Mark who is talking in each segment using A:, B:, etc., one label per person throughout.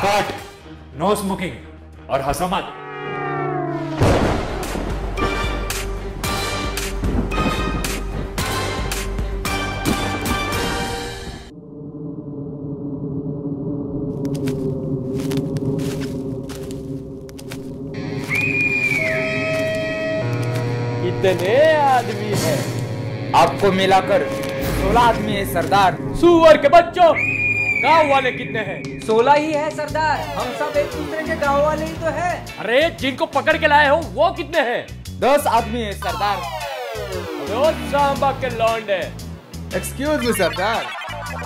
A: बाकाट, no smoking और हंसो मत।
B: कितने आदमी है?
C: आपको मिलाकर 16 आदमी है सरदार।
B: सुअर के बच्चों, गांव वाले कितने हैं?
D: 16 ही है सरदार। हम सब एक दूसरे के गांव वाले ही तो है।
B: अरे जिनको पकड़ के लाए हो वो कितने हैं?
C: 10 आदमी है सरदार।
B: रोज सांबा के लौंडे।
E: Excuse me Sardar,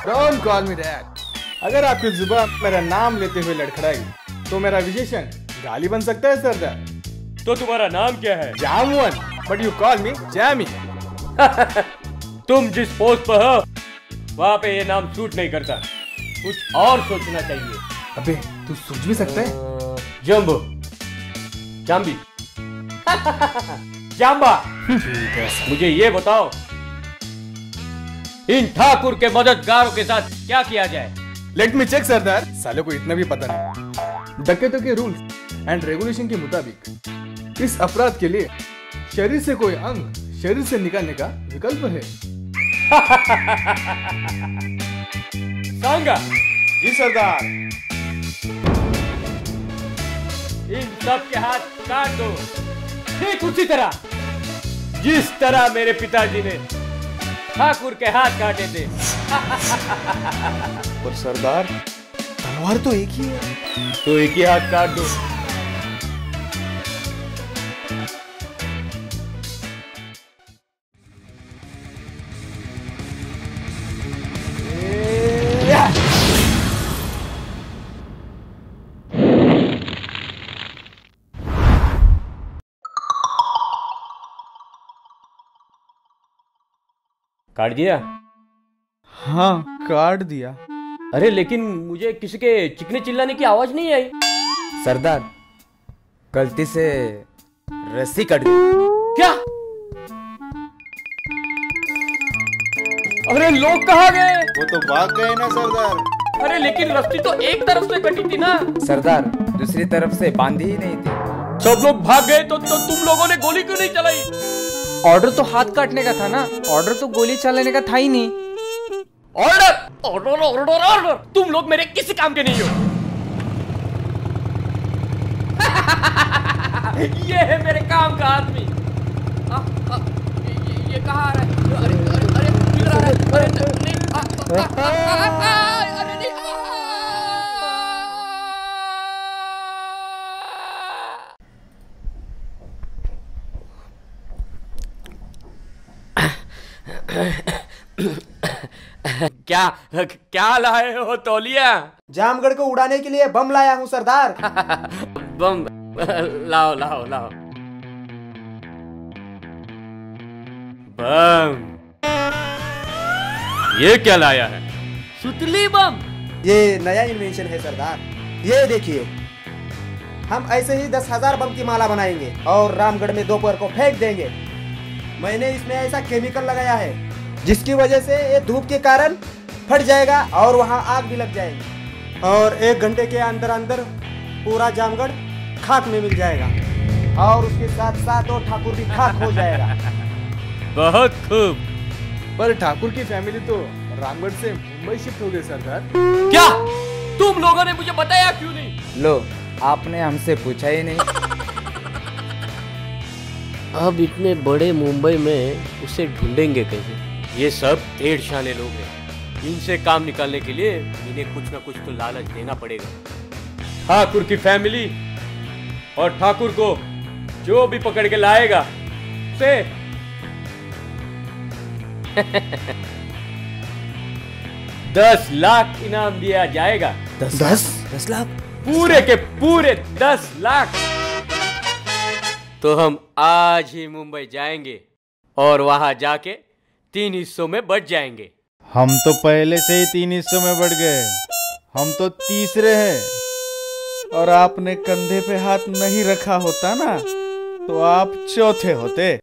E: don't call me dad. अगर आपकी जुबान मेरा नाम लेते हुए लड़खड़ाई तो मेरा विशेषण गाली बन सकता है सरदार।
B: तो तुम्हारा नाम क्या है?
E: Jamun, but you call me Jamie.
B: तुम जिस पोस्ट पर हो वहाँ पे ये नाम सूट नहीं करता, कुछ और सोचना चाहिए।
E: अबे तू सोच भी सकता है?
B: जम्बो, जाम्बी, जाम्बा। मुझे ये बताओ, इन ठाकुर के मददगारों के साथ क्या किया जाए?
E: लेट मी चेक सरदार। साले को इतना भी पता नहीं। डकैतों के रूल्स एंड रेगुलेशन के मुताबिक इस अपराध के लिए शरीर से कोई अंग शरीर से निकालने का विकल्प है।
B: सांगा।
E: जी सरदार।
B: इन सब के हाथ काट दो, ठीक उसी तरह जिस तरह मेरे पिताजी ने ठाकुर के हाथ काटे थे।
E: पर सरदार, तलवार तो एक ही है।
B: तो एक ही हाथ काट दो। काट दिया?
E: हाँ, काट दिया।
B: अरे लेकिन मुझे किसी के चिकने चिल्लाने की आवाज नहीं आई।
C: सरदार, गलती से रस्सी कट गई।
B: क्या? अरे लोग कहाँ गए?
E: वो तो भाग गए ना सरदार।
B: अरे लेकिन रस्सी तो एक तरफ से कटी थी ना।
C: सरदार, दूसरी तरफ से बांधी ही नहीं थी।
B: सब लोग भाग गए तो तुम लोगों ने गोली क्यों नहीं चलाई?
D: ऑर्डर तो हाथ काटने का था ना, ऑर्डर तो गोली चलाने का था ही नहीं।
B: ऑर्डर ऑर्डर ऑर्डर ऑर्डर, तुम लोग मेरे किसी काम के नहीं हो। ये है मेरे काम का आदमी। ये कहाँ आ रहा है? अरे अरे अरे किधर आ रहा है? अरे नहीं, अरे नहीं। क्या क्या लाए हो तौलिया?
F: जामगढ़ को उड़ाने के लिए बम लाया हूँ सरदार।
B: बम लाओ लाओ लाओ। बम? ये क्या लाया है? सुतली बम?
F: ये नया इन्वेंशन है सरदार। ये देखिए, हम ऐसे ही 10,000 बम की माला बनाएंगे और रामगढ़ में दोपहर को फेंक देंगे। मैंने इसमें ऐसा केमिकल लगाया है जिसकी वजह से ये धूप के कारण फट जाएगा और वहाँ आग भी लग जाएगी और 1 घंटे के अंदर अंदर पूरा जामगढ़ खाक में मिल जाएगा और उसके साथ साथ वो ठाकुर भी खाक हो जाएगा।
B: बहुत खूब।
E: पर ठाकुर की फैमिली तो रामगढ़ से मुंबई शिफ्ट हो गई सरदार।
B: क्या? तुम लोगों ने मुझे बताया क्यों नहीं?
C: लो, आपने हमसे पूछा ही नहीं।
B: अब इतने बड़े मुंबई में उसे ढूंढेंगे कैसे? ये सब ढेर शाने लोग हैं। इनसे काम निकालने के लिए इन्हें कुछ ना कुछ तो लालच देना पड़ेगा। ठाकुर की फैमिली और ठाकुर को जो भी पकड़ के लाएगा उसे 10 लाख इनाम दिया जाएगा।
F: 10 लाख?
B: पूरे के पूरे 10 लाख। तो हम आज ही मुंबई जाएंगे और वहां जाके 3 हिस्सों में बट जाएंगे।
G: हम तो पहले से ही 3 हिस्सों में बढ़ गए। हम तो तीसरे हैं। और आपने कंधे पे हाथ नहीं रखा होता ना तो आप चौथे होते।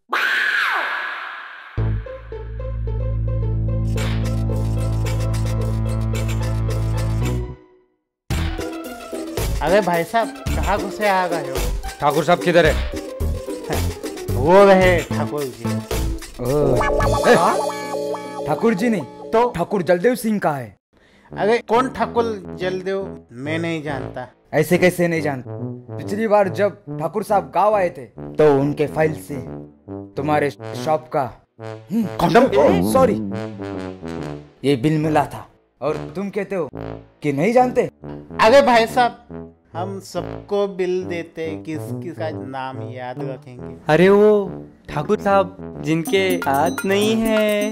H: अरे भाई साहब कहाँ घुसे आ गए हो?
D: ठाकुर साहब किधर है?
H: वो रहे ठाकुर जी।
C: ठाकुर जी नहीं तो ठाकुर जलदेव सिंह का है।
H: अरे कौन ठाकुर जलदेव? मैं नहीं जानता।
C: ऐसे कैसे नहीं जानते? पिछली बार जब ठाकुर साहब गांव आए थे तो उनके फाइल से तुम्हारे शॉप का सॉरी ये बिल मिला था और तुम कहते हो कि नहीं जानते।
H: अरे भाई साहब हम सबको बिल देते, किस किस का नाम याद रखेंगे?
D: अरे वो ठाकुर साहब जिनके हाथ नहीं है।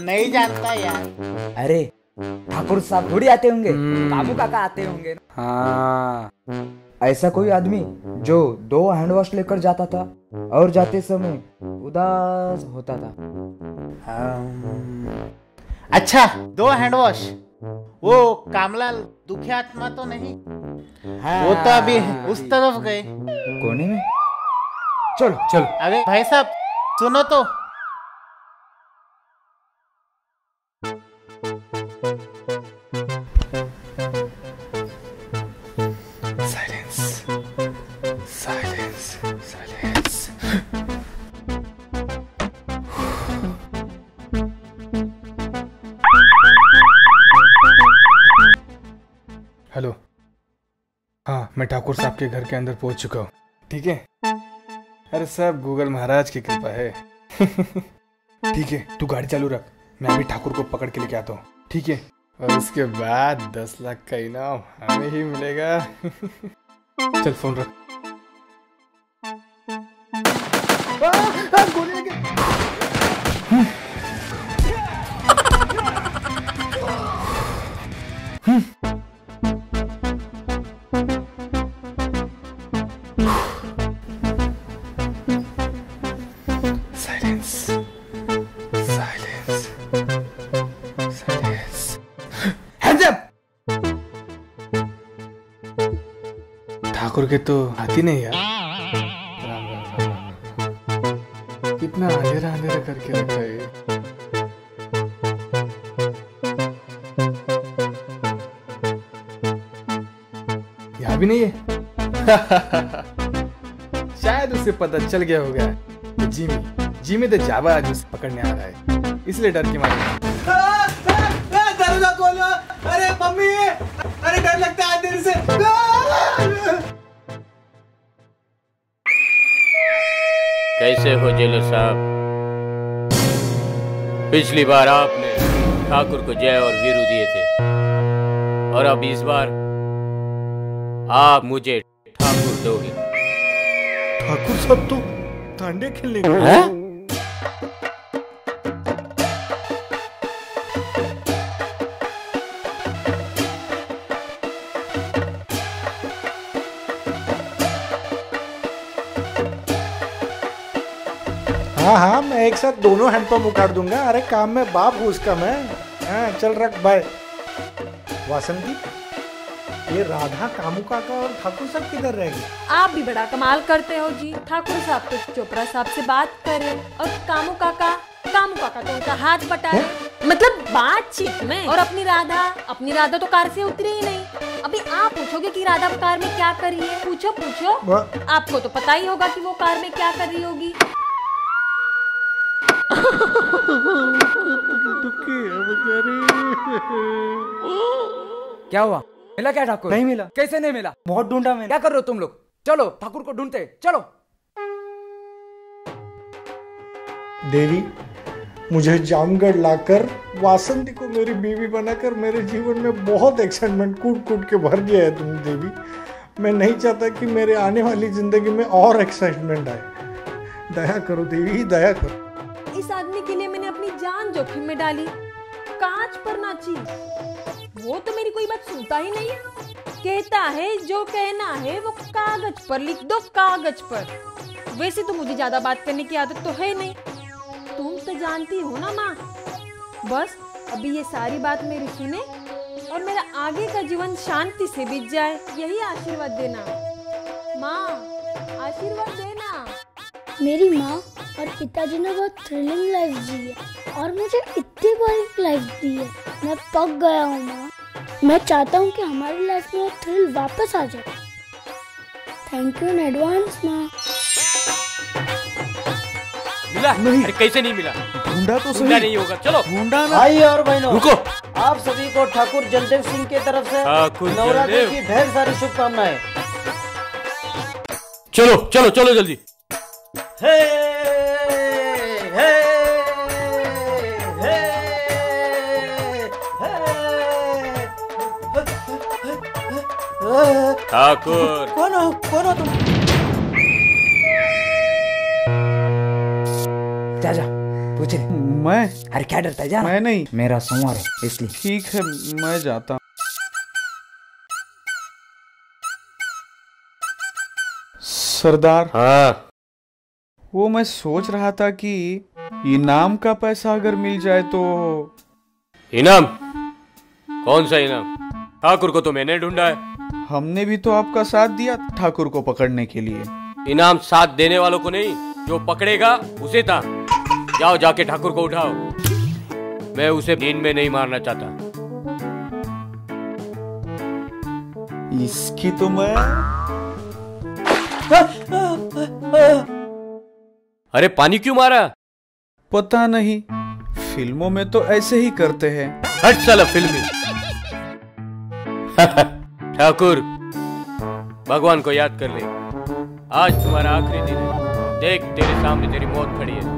H: नहीं जानता यार।
C: अरे ठाकुर साहब थोड़ी आते होंगे, कामू काका आते होंगे।
D: हाँ,
C: ऐसा कोई आदमी जो 2 हैंड वॉश लेकर जाता था और जाते समय उदास होता था।
H: अच्छा 2 हैंड वॉश। वो कामलाल दुखी आत्मा तो नहीं? वो तो अभी उस तरफ गए
C: कोने में। चलो चलो।
H: अरे भाई साहब सुनो तो।
E: Silence silence silence. हेलो, हाँ मैं ठाकुर साहब के घर के अंदर पहुंच चुका हूँ। ठीक है? अरे सब गूगल महाराज की कृपा है। ठीक है, तू गाड़ी चालू रख, मैं अभी ठाकुर को पकड़ के लेके आता हूँ। ठीक है? और उसके बाद 10 लाख का इनाम हमें ही मिलेगा। चल फोन रख। गोली लगी। Silence silence silence. Hands up. Thakur के तो हाथी नहीं यार। राम राम राम राम। कितना अंधेरा अंधेरा करके रखा है। यहाँ भी नहीं है। शायद उसे पता चल गया होगा कि जिमी तो जावा आज उसे पकड़ने आ रहा है, इसलिए डर के मारे। दरवाजा खोलो। अरे मम्मी, अरे डर लगता है देर से।
B: कैसे हो जेलर साहब? पिछली बार आपने ठाकुर को जय और वीरू दिए थे और अब इस बार आप मुझे ठाकुर दोगे।
G: ठाकुर साहब तो तांडे खेलने गए।
I: हाँ हाँ मैं एक साथ दोनों हैंडपंप उखाड़ दूंगा। अरे काम में बाप हूँ उसका मैं। हाँ चल रख भाई। वासंती, ये राधा, कामू काका और ठाकुर साहब किधर रहेंगे?
J: आप भी बड़ा कमाल करते हो जी। ठाकुर साहब तो चोपड़ा साहब से बात करे और कामू काका तो उनका हाथ बटाए, मतलब बातचीत में। और अपनी राधा तो कार से उतरी ही नहीं। अभी आप पूछोगे कि राधा कार में क्या कर रही है? पूछो। आपको तो पता ही होगा कि वो कार में क्या कर रही होगी।
C: क्या हुआ? मिला क्या ठाकुर?
D: नहीं मिला।
C: कैसे नहीं मिला?
D: बहुत ढूंढा मैंने।
C: क्या कर रहे हो तुम लोग? चलो ठाकुर को ढूंढते, चलो।
I: देवी, मुझे जामगढ़ लाकर वासंती को मेरी बीवी बनाकर मेरे जीवन में बहुत एक्साइटमेंट कूट के भर दिया है तुमने देवी। मैं नहीं चाहता कि मेरे आने वाली जिंदगी में और एक्साइटमेंट आए। दया करो देवी, दया करो।
J: इस आदमी के लिए मैंने अपनी जान जोखिम में डाली। कांच पर नाची। वो तो मेरी कोई बात सुनता ही नहीं। कहता है जो कहना है वो कागज पर लिख दो, कागज पर। वैसे तो मुझे ज्यादा बात करने की आदत तो है नहीं, तुम तो जानती हो ना माँ। बस अभी ये सारी बात मेरी सुने और मेरा आगे का जीवन शांति से बीत जाए, यही आशीर्वाद देना माँ, आशीर्वाद देना।
K: मेरी माँ और पिताजी ने बहुत थ्रिलिंग लाइफ जी है और मुझे इतनी बोरिंग लाइफ दी है। मैं पक गया हूँ माँ। मैं चाहता हूँ कि हमारी लाइफ में वो थ्रिल वापस आ जाए। थैंक यू इन एडवांस माँ।
B: मिला नहीं? अरे कैसे नहीं मिला?
G: ढूंढा तो सही।
B: नहीं होगा, चलो
G: ढूंढा ना।
H: भाई और बहनों,
B: रुको।
H: आप सभी को ठाकुर जलदेव सिंह की तरफ से नवरात्रि की ढेर सारी शुभकामनाएं।
B: चलो चलो चलो जल्दी।
H: हे हे
B: ठाकुर।
H: कौन हो तुम?
C: जा पूछ ले।
G: मैं?
C: अरे क्या डरता है, जा।
G: मैं नहीं,
C: मेरा सोमवार है इसलिए।
G: ठीक है मैं जाता हूँ। सरदार।
B: हाँ।
G: वो मैं सोच रहा था कि इनाम का पैसा अगर मिल जाए तो।
B: इनाम? कौन सा इनाम? ठाकुर को तो मैंने ढूंढा है।
G: हमने भी तो आपका साथ दिया ठाकुर को पकड़ने के लिए।
B: इनाम साथ देने वालों को नहीं, जो पकड़ेगा उसे था। जाओ जाके ठाकुर को उठाओ। मैं उसे दिन में नहीं मारना चाहता।
G: इसकी तो मैं।
B: अरे पानी क्यों मारा?
G: पता नहीं, फिल्मों में तो ऐसे ही करते हैं।
B: हट साला फिल्मी। ठाकुर, भगवान को याद कर ले। आज तुम्हारा आखिरी दिन है। देख तेरे सामने तेरी मौत खड़ी है।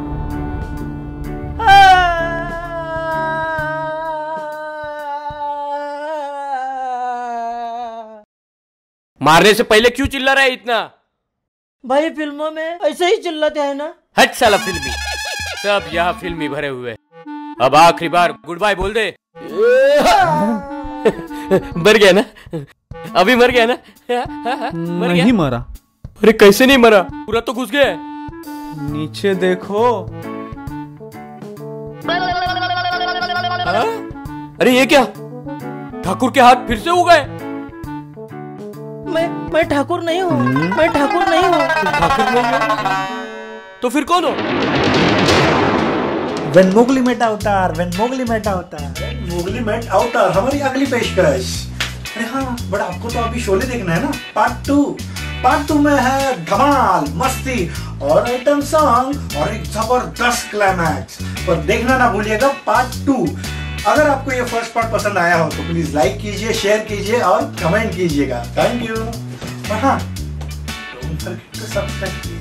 B: मारने से पहले क्यों चिल्ला रहा है इतना?
H: भाई फिल्मों में ऐसे ही चिल्लाते हैं ना।
B: हट साला फिल्मी। सब यहाँ फिल्मी भरे हुए। अब आखिरी बार गुड बाय बोल दे। मर गया ना? अभी मर गया ना? मर
G: नहीं
B: गया?
G: मरा।
B: अरे कैसे नहीं मरा? पूरा तो घुस गया है।
G: नीचे देखो।
B: अरे ये क्या? ठाकुर के हाथ फिर से हो गए।
H: मैं ठाकुर नहीं हूँ। मैं ठाकुर नहीं हूँ।
B: ठाकुर नहीं हो तो फिर कौन हो?
I: वेन मोगली मेट अवतार, वेन मोगली मेट अवतार, मोगली मेट अवतार हमारी अगली पेशकश। अरे हाँ, बट आपको तो अभी शोले देखना है ना। पार्ट टू में है धमाल, मस्ती और आइटम सॉन्ग और एक जबरदस्त क्लाइमैक्स। पर देखना ना भूलिएगा पार्ट 2। अगर आपको ये फर्स्ट पार्ट पसंद आया हो तो प्लीज लाइक कीजिए, शेयर कीजिए और कमेंट कीजिएगा। Thank you. हाँ, सब्सक्राइब